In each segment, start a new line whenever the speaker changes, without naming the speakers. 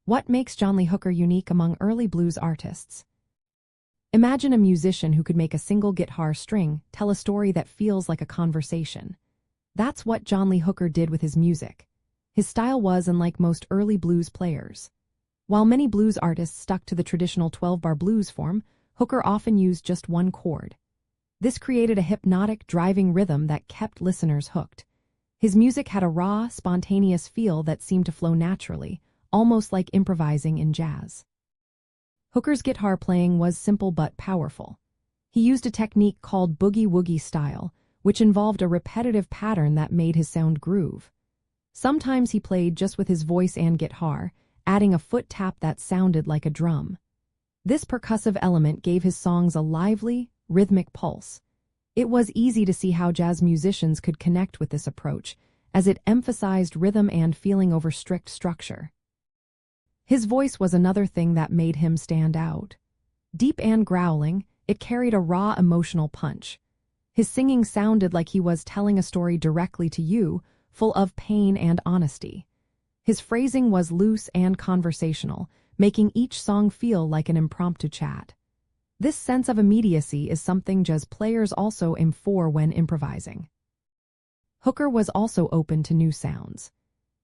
What makes John Lee Hooker unique among early blues artists? Imagine a musician who could make a single guitar string tell a story that feels like a conversation. That's what John Lee Hooker did with his music. His style was unlike most early blues players. While many blues artists stuck to the traditional 12-bar blues form, Hooker often used just one chord. This created a hypnotic, driving rhythm that kept listeners hooked. His music had a raw, spontaneous feel that seemed to flow naturally, almost like improvising in jazz. Hooker's guitar playing was simple but powerful. He used a technique called boogie-woogie style, which involved a repetitive pattern that made his sound groove. Sometimes he played just with his voice and guitar, adding a foot tap that sounded like a drum. This percussive element gave his songs a lively, rhythmic pulse. It was easy to see how jazz musicians could connect with this approach, as it emphasized rhythm and feeling over strict structure. His voice was another thing that made him stand out. Deep and growling, it carried a raw emotional punch. His singing sounded like he was telling a story directly to you, full of pain and honesty. His phrasing was loose and conversational, making each song feel like an impromptu chat. This sense of immediacy is something jazz players also aim for when improvising. Hooker was also open to new sounds.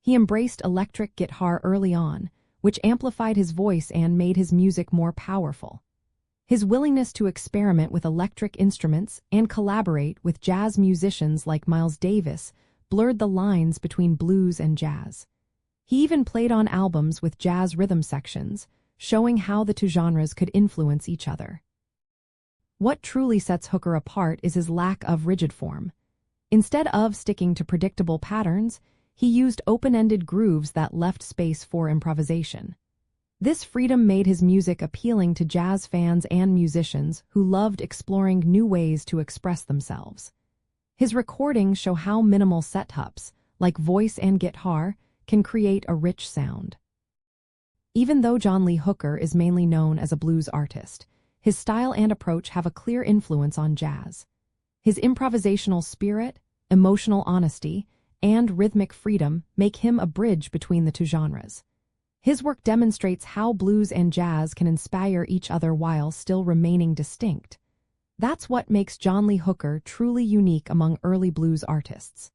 He embraced electric guitar early on, which amplified his voice and made his music more powerful. His willingness to experiment with electric instruments and collaborate with jazz musicians like Miles Davis blurred the lines between blues and jazz. He even played on albums with jazz rhythm sections, showing how the two genres could influence each other. What truly sets Hooker apart is his lack of rigid form. Instead of sticking to predictable patterns, he used open-ended grooves that left space for improvisation. This freedom made his music appealing to jazz fans and musicians who loved exploring new ways to express themselves. His recordings show how minimal setups, like voice and guitar, can create a rich sound. Even though John Lee Hooker is mainly known as a blues artist, his style and approach have a clear influence on jazz. His improvisational spirit, emotional honesty, and rhythmic freedom make him a bridge between the two genres. His work demonstrates how blues and jazz can inspire each other while still remaining distinct. That's what makes John Lee Hooker truly unique among early blues artists.